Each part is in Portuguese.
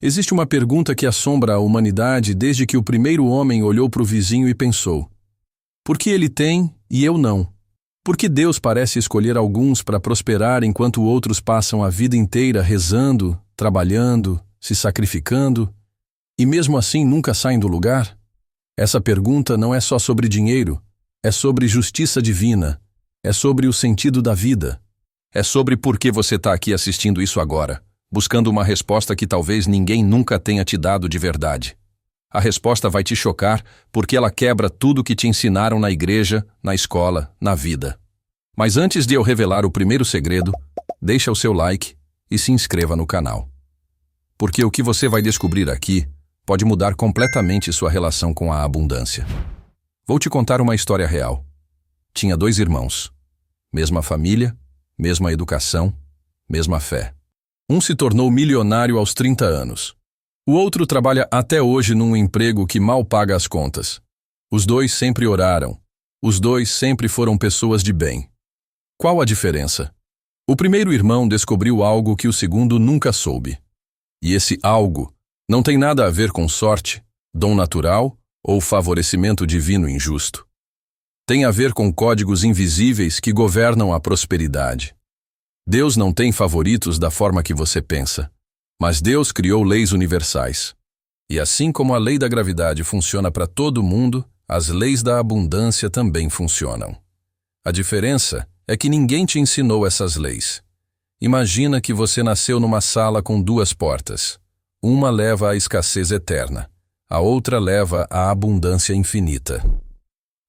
Existe uma pergunta que assombra a humanidade desde que o primeiro homem olhou para o vizinho e pensou: por que ele tem e eu não? Por que Deus parece escolher alguns para prosperar enquanto outros passam a vida inteira rezando, trabalhando, se sacrificando e mesmo assim nunca saem do lugar? Essa pergunta não é só sobre dinheiro, é sobre justiça divina, é sobre o sentido da vida. É sobre por que você está aqui assistindo isso agora, buscando uma resposta que talvez ninguém nunca tenha te dado de verdade. A resposta vai te chocar porque ela quebra tudo que te ensinaram na igreja, na escola, na vida. Mas antes de eu revelar o primeiro segredo, deixa o seu like e se inscreva no canal. Porque o que você vai descobrir aqui pode mudar completamente sua relação com a abundância. Vou te contar uma história real. Tinha 2 irmãos. Mesma família, mesma educação, mesma fé. Um se tornou milionário aos 30 anos. O outro trabalha até hoje num emprego que mal paga as contas. Os 2 sempre oraram. Os 2 sempre foram pessoas de bem. Qual a diferença? O primeiro irmão descobriu algo que o segundo nunca soube. E esse algo não tem nada a ver com sorte, dom natural ou favorecimento divino injusto. Tem a ver com códigos invisíveis que governam a prosperidade. Deus não tem favoritos da forma que você pensa, mas Deus criou leis universais. E assim como a lei da gravidade funciona para todo mundo, as leis da abundância também funcionam. A diferença é que ninguém te ensinou essas leis. Imagina que você nasceu numa sala com 2 portas. Uma leva à escassez eterna, a outra leva à abundância infinita.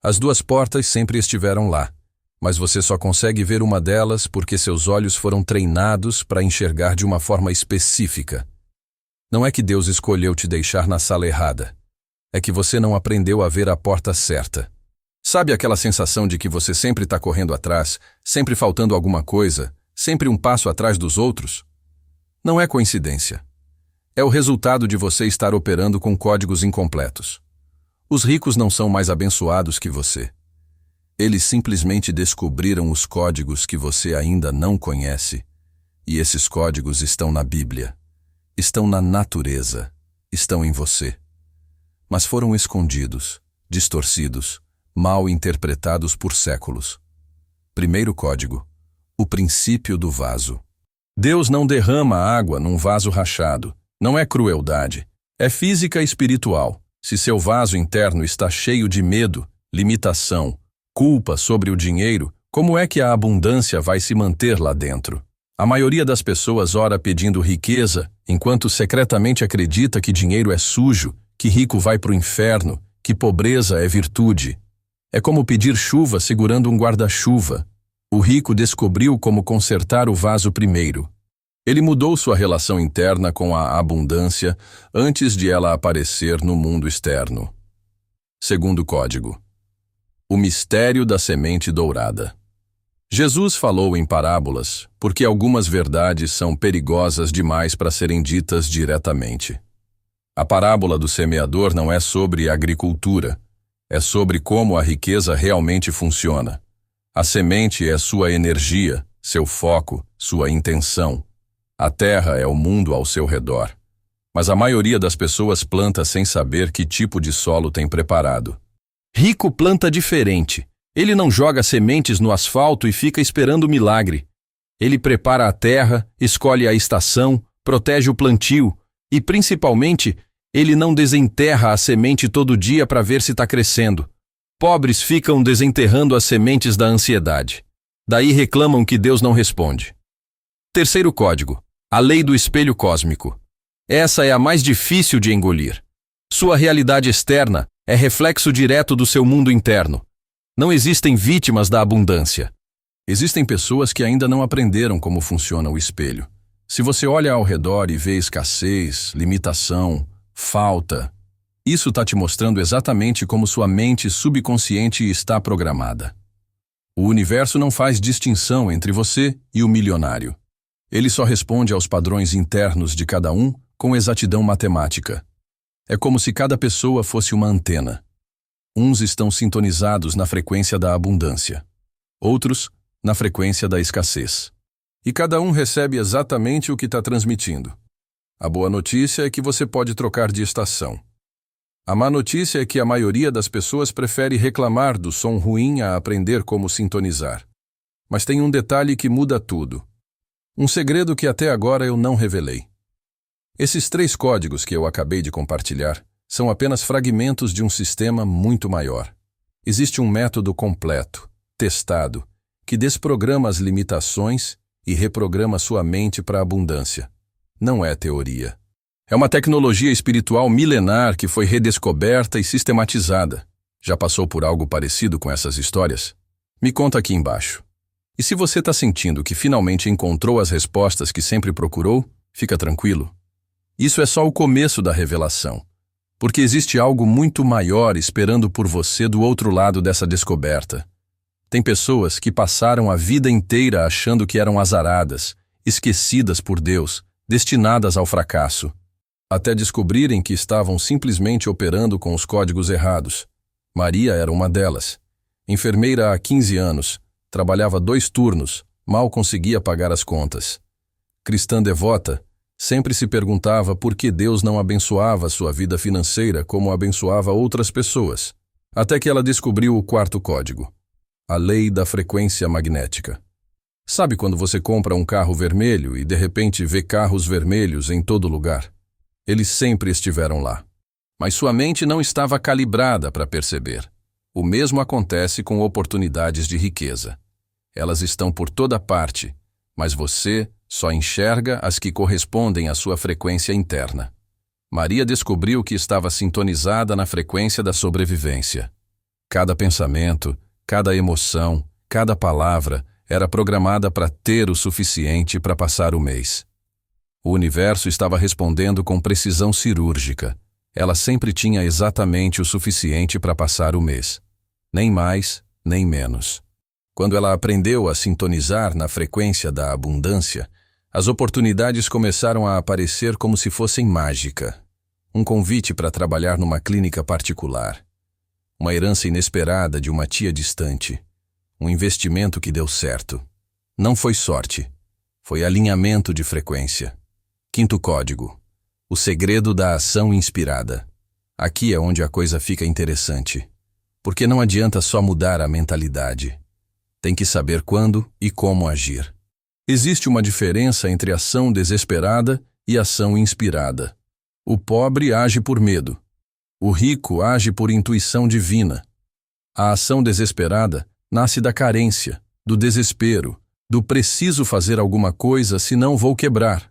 As 2 portas sempre estiveram lá, mas você só consegue ver uma delas porque seus olhos foram treinados para enxergar de uma forma específica. Não é que Deus escolheu te deixar na sala errada. É que você não aprendeu a ver a porta certa. Sabe aquela sensação de que você sempre está correndo atrás, sempre faltando alguma coisa, sempre um passo atrás dos outros? Não é coincidência. É o resultado de você estar operando com códigos incompletos. Os ricos não são mais abençoados que você. Eles simplesmente descobriram os códigos que você ainda não conhece. E esses códigos estão na Bíblia, estão na natureza, estão em você. Mas foram escondidos, distorcidos, mal interpretados por séculos. Primeiro código: o princípio do vaso. Deus não derrama água num vaso rachado. Não é crueldade, é física espiritual. Se seu vaso interno está cheio de medo, limitação, culpa sobre o dinheiro, como é que a abundância vai se manter lá dentro? A maioria das pessoas ora pedindo riqueza, enquanto secretamente acredita que dinheiro é sujo, que rico vai para o inferno, que pobreza é virtude. É como pedir chuva segurando um guarda-chuva. O rico descobriu como consertar o vaso primeiro. Ele mudou sua relação interna com a abundância antes de ela aparecer no mundo externo. Segundo código: o mistério da semente dourada. Jesus falou em parábolas porque algumas verdades são perigosas demais para serem ditas diretamente. A parábola do semeador não é sobre agricultura, é sobre como a riqueza realmente funciona. A semente é sua energia, seu foco, sua intenção. A terra é o mundo ao seu redor. Mas a maioria das pessoas planta sem saber que tipo de solo tem preparado. Rico planta diferente. Ele não joga sementes no asfalto e fica esperando o milagre. Ele prepara a terra, escolhe a estação, protege o plantio e, principalmente, ele não desenterra a semente todo dia para ver se está crescendo. Pobres ficam desenterrando as sementes da ansiedade. Daí reclamam que Deus não responde. Terceiro código: a lei do espelho cósmico. Essa é a mais difícil de engolir. Sua realidade externa é reflexo direto do seu mundo interno. Não existem vítimas da abundância. Existem pessoas que ainda não aprenderam como funciona o espelho. Se você olha ao redor e vê escassez, limitação, falta, isso está te mostrando exatamente como sua mente subconsciente está programada. O universo não faz distinção entre você e o milionário. Ele só responde aos padrões internos de cada um com exatidão matemática. É como se cada pessoa fosse uma antena. Uns estão sintonizados na frequência da abundância, outros na frequência da escassez. E cada um recebe exatamente o que está transmitindo. A boa notícia é que você pode trocar de estação. A má notícia é que a maioria das pessoas prefere reclamar do som ruim a aprender como sintonizar. Mas tem um detalhe que muda tudo. Um segredo que até agora eu não revelei. Esses 3 códigos que eu acabei de compartilhar são apenas fragmentos de um sistema muito maior. Existe um método completo, testado, que desprograma as limitações e reprograma sua mente para a abundância. Não é teoria. É uma tecnologia espiritual milenar que foi redescoberta e sistematizada. Já passou por algo parecido com essas histórias? Me conta aqui embaixo. E se você está sentindo que finalmente encontrou as respostas que sempre procurou, fica tranquilo. Isso é só o começo da revelação, porque existe algo muito maior esperando por você do outro lado dessa descoberta. Tem pessoas que passaram a vida inteira achando que eram azaradas, esquecidas por Deus, destinadas ao fracasso, até descobrirem que estavam simplesmente operando com os códigos errados. Maria era uma delas. Enfermeira há 15 anos, trabalhava 2 turnos, mal conseguia pagar as contas. Cristã devota, sempre se perguntava por que Deus não abençoava sua vida financeira como abençoava outras pessoas, até que ela descobriu o 4º código, a lei da frequência magnética. Sabe quando você compra um carro vermelho e de repente vê carros vermelhos em todo lugar? Eles sempre estiveram lá. Mas sua mente não estava calibrada para perceber. O mesmo acontece com oportunidades de riqueza. Elas estão por toda parte, mas você só enxerga as que correspondem à sua frequência interna. Maria descobriu que estava sintonizada na frequência da sobrevivência. Cada pensamento, cada emoção, cada palavra era programada para ter o suficiente para passar o mês. O universo estava respondendo com precisão cirúrgica. Ela sempre tinha exatamente o suficiente para passar o mês. Nem mais, nem menos. Quando ela aprendeu a sintonizar na frequência da abundância, as oportunidades começaram a aparecer como se fossem mágica. Um convite para trabalhar numa clínica particular. Uma herança inesperada de uma tia distante. Um investimento que deu certo. Não foi sorte. Foi alinhamento de frequência. 5º código. O segredo da ação inspirada. Aqui é onde a coisa fica interessante. Porque não adianta só mudar a mentalidade. Tem que saber quando e como agir. Existe uma diferença entre ação desesperada e ação inspirada. O pobre age por medo. O rico age por intuição divina. A ação desesperada nasce da carência, do desespero, do preciso fazer alguma coisa senão vou quebrar.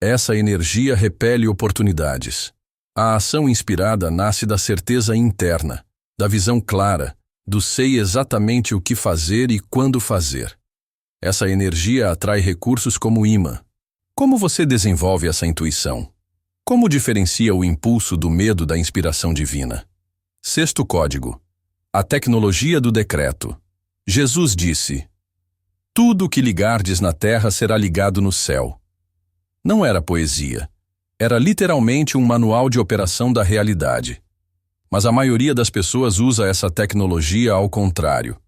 Essa energia repele oportunidades. A ação inspirada nasce da certeza interna, da visão clara, do sei exatamente o que fazer e quando fazer. Essa energia atrai recursos como imã. Como você desenvolve essa intuição? Como diferencia o impulso do medo da inspiração divina? 6º código. A tecnologia do decreto. Jesus disse: tudo o que ligardes na terra será ligado no céu. Não era poesia. Era literalmente um manual de operação da realidade. Mas a maioria das pessoas usa essa tecnologia ao contrário.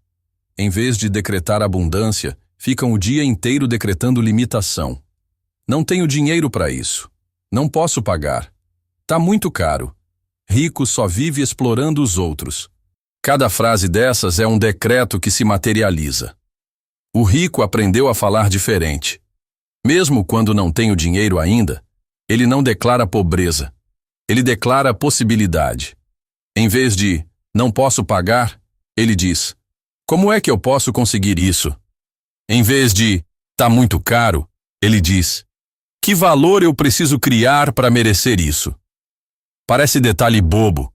Em vez de decretar abundância, ficam o dia inteiro decretando limitação. Não tenho dinheiro para isso. Não posso pagar. Tá muito caro. Rico só vive explorando os outros. Cada frase dessas é um decreto que se materializa. O rico aprendeu a falar diferente. Mesmo quando não tem o dinheiro ainda, ele não declara pobreza. Ele declara possibilidade. Em vez de não posso pagar, ele diz: como é que eu posso conseguir isso? Em vez de tá muito caro, ele diz: que valor eu preciso criar para merecer isso? Parece detalhe bobo,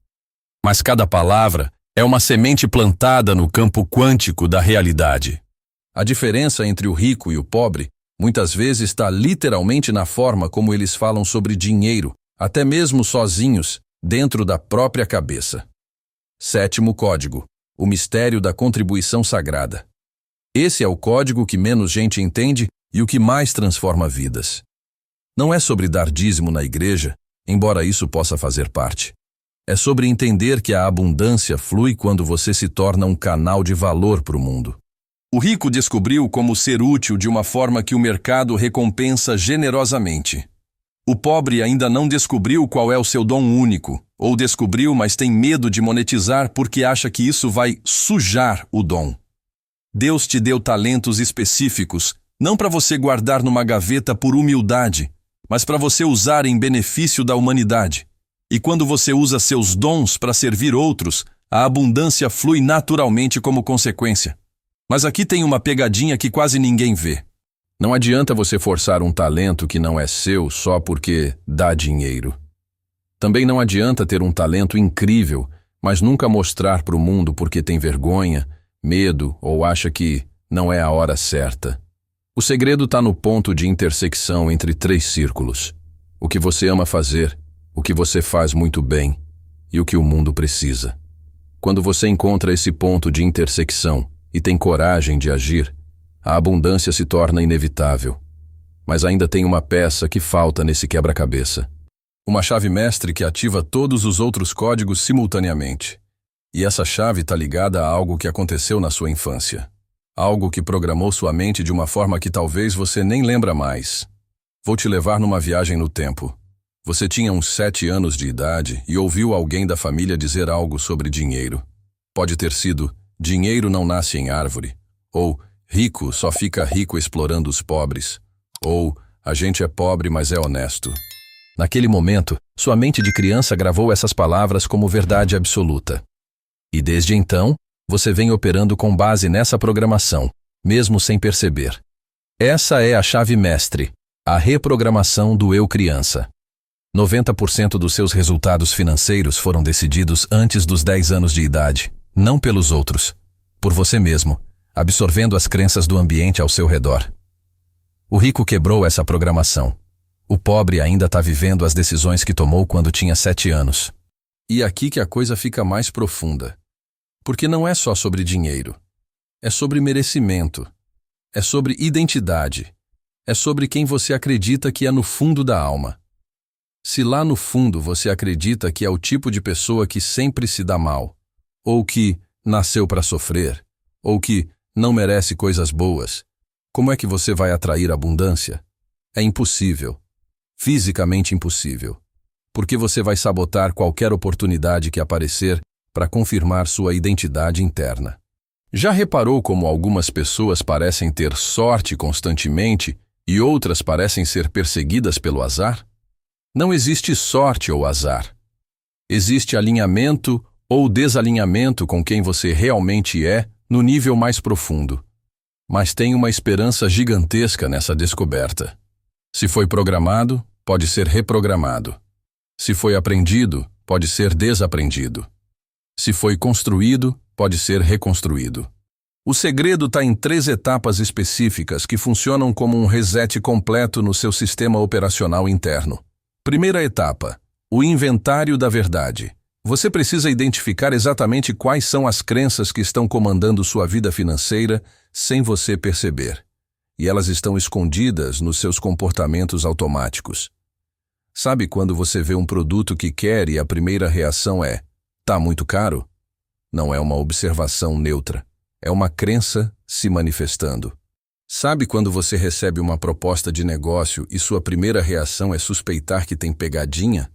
mas cada palavra é uma semente plantada no campo quântico da realidade. A diferença entre o rico e o pobre muitas vezes está literalmente na forma como eles falam sobre dinheiro, até mesmo sozinhos, dentro da própria cabeça. 7º código. O mistério da contribuição sagrada. Esse é o código que menos gente entende e o que mais transforma vidas. Não é sobre dar dízimo na igreja, embora isso possa fazer parte. É sobre entender que a abundância flui quando você se torna um canal de valor para o mundo. O rico descobriu como ser útil de uma forma que o mercado recompensa generosamente. O pobre ainda não descobriu qual é o seu dom único, ou descobriu, mas tem medo de monetizar porque acha que isso vai sujar o dom. Deus te deu talentos específicos, não para você guardar numa gaveta por humildade, mas para você usar em benefício da humanidade. E quando você usa seus dons para servir outros, a abundância flui naturalmente como consequência. Mas aqui tem uma pegadinha que quase ninguém vê. Não adianta você forçar um talento que não é seu só porque dá dinheiro. Também não adianta ter um talento incrível, mas nunca mostrar para o mundo porque tem vergonha, medo ou acha que não é a hora certa. O segredo está no ponto de intersecção entre 3 círculos. O que você ama fazer, o que você faz muito bem e o que o mundo precisa. Quando você encontra esse ponto de intersecção e tem coragem de agir, a abundância se torna inevitável. Mas ainda tem uma peça que falta nesse quebra-cabeça. Uma chave mestre que ativa todos os outros códigos simultaneamente. E essa chave está ligada a algo que aconteceu na sua infância. Algo que programou sua mente de uma forma que talvez você nem lembra mais. Vou te levar numa viagem no tempo. Você tinha uns 7 anos de idade e ouviu alguém da família dizer algo sobre dinheiro. Pode ter sido, dinheiro não nasce em árvore. Ou, rico só fica rico explorando os pobres. Ou, a gente é pobre, mas é honesto. Naquele momento, sua mente de criança gravou essas palavras como verdade absoluta. E desde então, você vem operando com base nessa programação, mesmo sem perceber. Essa é a chave mestre, a reprogramação do eu criança. 90% dos seus resultados financeiros foram decididos antes dos 10 anos de idade, não pelos outros, por você mesmo, absorvendo as crenças do ambiente ao seu redor. O rico quebrou essa programação. O pobre ainda está vivendo as decisões que tomou quando tinha 7 anos. E aqui que a coisa fica mais profunda. Porque não é só sobre dinheiro. É sobre merecimento. É sobre identidade. É sobre quem você acredita que é no fundo da alma. Se lá no fundo você acredita que é o tipo de pessoa que sempre se dá mal, ou que nasceu para sofrer, ou que não merece coisas boas, como é que você vai atrair abundância? É impossível. Fisicamente impossível. Porque você vai sabotar qualquer oportunidade que aparecer para confirmar sua identidade interna. Já reparou como algumas pessoas parecem ter sorte constantemente e outras parecem ser perseguidas pelo azar? Não existe sorte ou azar. Existe alinhamento ou desalinhamento com quem você realmente é no nível mais profundo. Mas tem uma esperança gigantesca nessa descoberta. Se foi programado, pode ser reprogramado. Se foi aprendido, pode ser desaprendido. Se foi construído, pode ser reconstruído. O segredo está em 3 etapas específicas que funcionam como um reset completo no seu sistema operacional interno. Primeira etapa, o inventário da verdade. Você precisa identificar exatamente quais são as crenças que estão comandando sua vida financeira sem você perceber. E elas estão escondidas nos seus comportamentos automáticos. Sabe quando você vê um produto que quer e a primeira reação é: tá muito caro? Não é uma observação neutra. É uma crença se manifestando. Sabe quando você recebe uma proposta de negócio e sua primeira reação é suspeitar que tem pegadinha?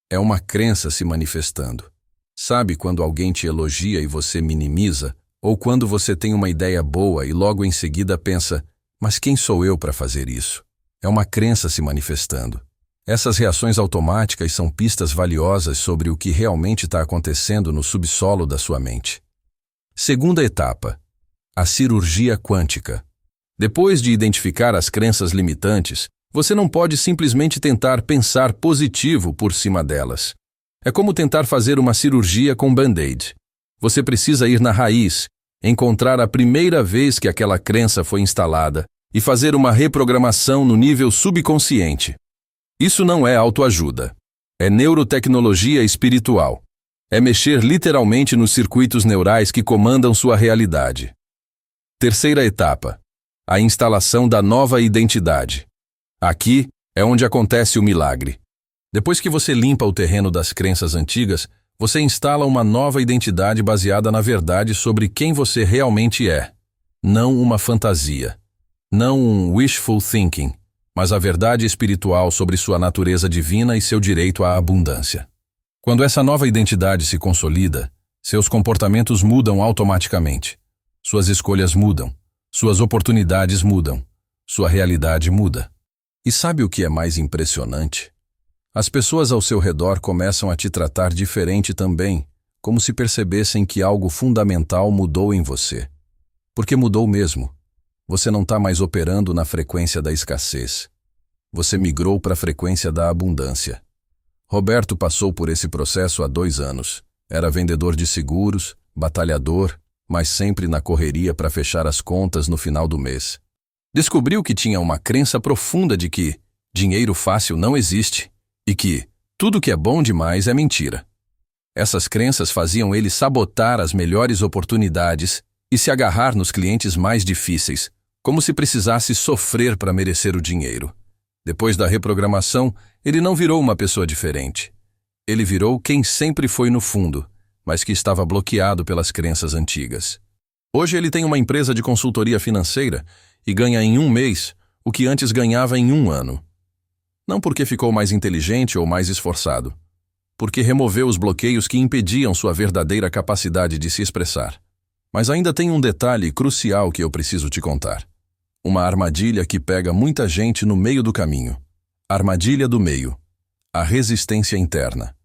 É uma crença se manifestando. Sabe quando alguém te elogia e você minimiza? Ou quando você tem uma ideia boa e logo em seguida pensa: mas quem sou eu para fazer isso? É uma crença se manifestando. Essas reações automáticas são pistas valiosas sobre o que realmente está acontecendo no subsolo da sua mente. Segunda etapa, a cirurgia quântica. Depois de identificar as crenças limitantes, você não pode simplesmente tentar pensar positivo por cima delas. É como tentar fazer uma cirurgia com band-aid. Você precisa ir na raiz, encontrar a primeira vez que aquela crença foi instalada e fazer uma reprogramação no nível subconsciente. Isso não é autoajuda. É neurotecnologia espiritual. É mexer literalmente nos circuitos neurais que comandam sua realidade. Terceira etapa, a instalação da nova identidade. Aqui é onde acontece o milagre. Depois que você limpa o terreno das crenças antigas, você instala uma nova identidade baseada na verdade sobre quem você realmente é. Não uma fantasia. Não um wishful thinking. mas a verdade espiritual sobre sua natureza divina e seu direito à abundância. Quando essa nova identidade se consolida, seus comportamentos mudam automaticamente. Suas escolhas mudam, suas oportunidades mudam, sua realidade muda. E sabe o que é mais impressionante? As pessoas ao seu redor começam a te tratar diferente também, como se percebessem que algo fundamental mudou em você. Porque mudou mesmo. Você não está mais operando na frequência da escassez. Você migrou para a frequência da abundância. Roberto passou por esse processo há 2 anos. Era vendedor de seguros, batalhador, mas sempre na correria para fechar as contas no final do mês. Descobriu que tinha uma crença profunda de que dinheiro fácil não existe e que tudo que é bom demais é mentira. Essas crenças faziam ele sabotar as melhores oportunidades e se agarrar nos clientes mais difíceis, como se precisasse sofrer para merecer o dinheiro. Depois da reprogramação, ele não virou uma pessoa diferente. Ele virou quem sempre foi no fundo, mas que estava bloqueado pelas crenças antigas. Hoje ele tem uma empresa de consultoria financeira e ganha em 1 mês o que antes ganhava em 1 ano. Não porque ficou mais inteligente ou mais esforçado, porque removeu os bloqueios que impediam sua verdadeira capacidade de se expressar. Mas ainda tem um detalhe crucial que eu preciso te contar. Uma armadilha que pega muita gente no meio do caminho. Armadilha do meio. A resistência interna.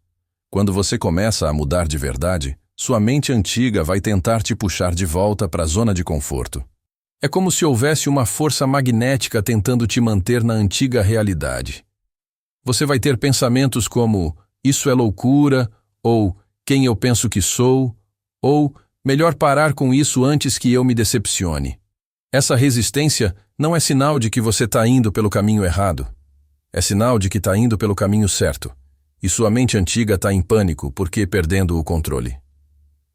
Quando você começa a mudar de verdade, sua mente antiga vai tentar te puxar de volta para a zona de conforto. É como se houvesse uma força magnética tentando te manter na antiga realidade. Você vai ter pensamentos como, isso é loucura, ou quem eu penso que sou, ou melhor parar com isso antes que eu me decepcione. Essa resistência não é sinal de que você está indo pelo caminho errado. É sinal de que está indo pelo caminho certo. E sua mente antiga está em pânico porque perdendo o controle.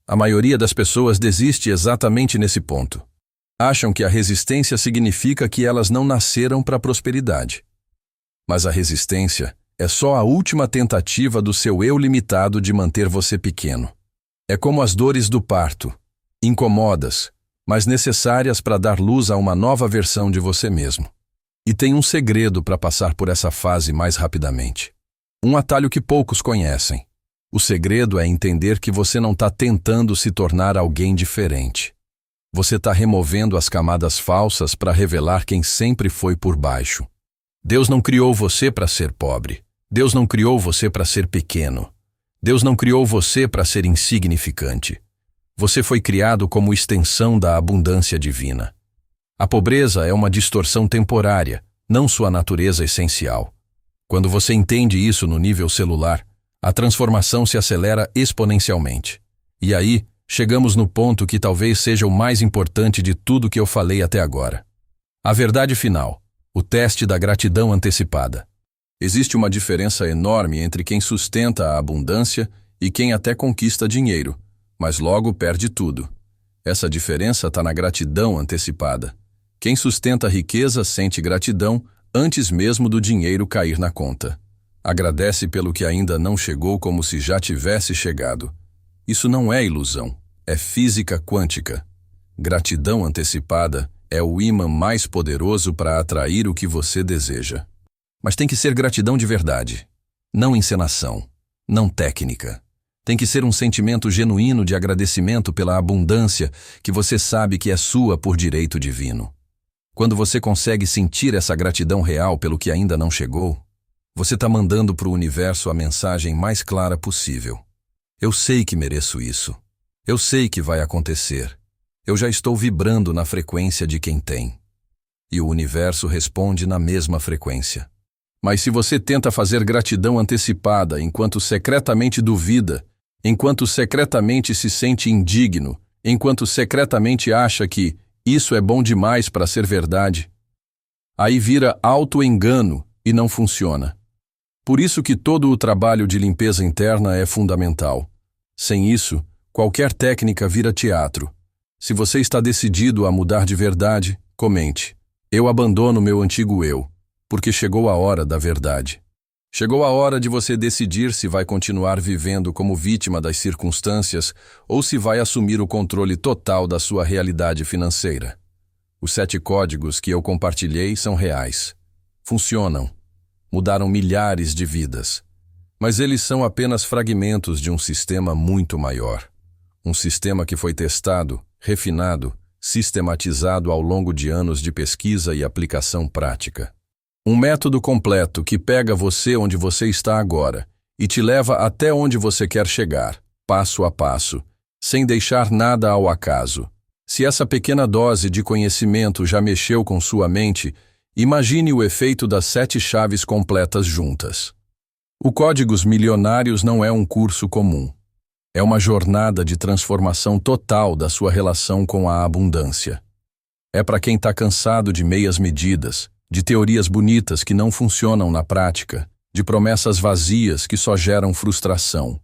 A maioria das pessoas desiste exatamente nesse ponto. Acham que a resistência significa que elas não nasceram para a prosperidade. Mas a resistência é só a última tentativa do seu eu limitado de manter você pequeno. É como as dores do parto, incômodas, mas necessárias para dar luz a uma nova versão de você mesmo. E tem um segredo para passar por essa fase mais rapidamente. Um atalho que poucos conhecem. O segredo é entender que você não está tentando se tornar alguém diferente. Você está removendo as camadas falsas para revelar quem sempre foi por baixo. Deus não criou você para ser pobre. Deus não criou você para ser pequeno. Deus não criou você para ser insignificante. Você foi criado como extensão da abundância divina. A pobreza é uma distorção temporária, não sua natureza essencial. Quando você entende isso no nível celular, a transformação se acelera exponencialmente. E aí, chegamos no ponto que talvez seja o mais importante de tudo que eu falei até agora. A verdade final, o teste da gratidão antecipada. Existe uma diferença enorme entre quem sustenta a abundância e quem até conquista dinheiro, mas logo perde tudo. Essa diferença está na gratidão antecipada. Quem sustenta a riqueza sente gratidão antes mesmo do dinheiro cair na conta. Agradece pelo que ainda não chegou como se já tivesse chegado. Isso não é ilusão, é física quântica. Gratidão antecipada é o ímã mais poderoso para atrair o que você deseja. Mas tem que ser gratidão de verdade, não encenação, não técnica. Tem que ser um sentimento genuíno de agradecimento pela abundância que você sabe que é sua por direito divino. Quando você consegue sentir essa gratidão real pelo que ainda não chegou, você está mandando para o universo a mensagem mais clara possível. Eu sei que mereço isso. Eu sei que vai acontecer. Eu já estou vibrando na frequência de quem tem. E o universo responde na mesma frequência. Mas se você tenta fazer gratidão antecipada enquanto secretamente duvida, enquanto secretamente se sente indigno, enquanto secretamente acha que isso é bom demais para ser verdade, aí vira auto-engano e não funciona. Por isso que todo o trabalho de limpeza interna é fundamental. Sem isso, qualquer técnica vira teatro. Se você está decidido a mudar de verdade, comente: eu abandono meu antigo eu, porque chegou a hora da verdade. Chegou a hora de você decidir se vai continuar vivendo como vítima das circunstâncias ou se vai assumir o controle total da sua realidade financeira. Os 7 códigos que eu compartilhei são reais. funcionam, mudaram milhares de vidas. Mas eles são apenas fragmentos de um sistema muito maior. Um sistema que foi testado, refinado, sistematizado ao longo de anos de pesquisa e aplicação prática. Um método completo que pega você onde você está agora e te leva até onde você quer chegar, passo a passo, sem deixar nada ao acaso. Se essa pequena dose de conhecimento já mexeu com sua mente, imagine o efeito das 7 chaves completas juntas. O Códigos Milionários não é um curso comum. É uma jornada de transformação total da sua relação com a abundância. É para quem está cansado de meias medidas, de teorias bonitas que não funcionam na prática, de promessas vazias que só geram frustração.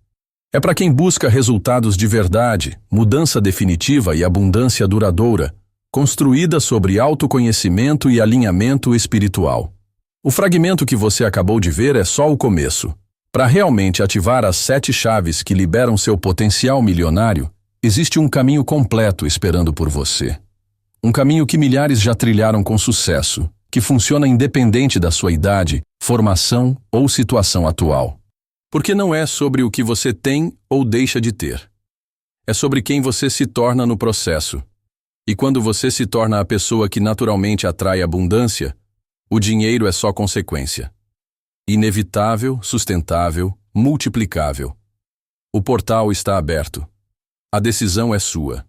É para quem busca resultados de verdade, mudança definitiva e abundância duradoura, construída sobre autoconhecimento e alinhamento espiritual. O fragmento que você acabou de ver é só o começo. Para realmente ativar as 7 chaves que liberam seu potencial milionário, existe um caminho completo esperando por você. Um caminho que milhares já trilharam com sucesso, que funciona independente da sua idade, formação ou situação atual. Porque não é sobre o que você tem ou deixa de ter. É sobre quem você se torna no processo. E quando você se torna a pessoa que naturalmente atrai abundância, o dinheiro é só consequência. Inevitável, sustentável, multiplicável. O portal está aberto. A decisão é sua.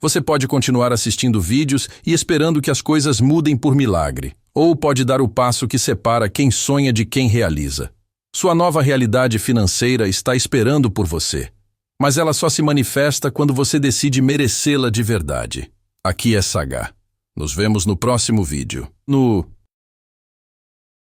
Você pode continuar assistindo vídeos e esperando que as coisas mudem por milagre, ou pode dar o passo que separa quem sonha de quem realiza. Sua nova realidade financeira está esperando por você, mas ela só se manifesta quando você decide merecê-la de verdade. Aqui é Sagá. Nos vemos no próximo vídeo.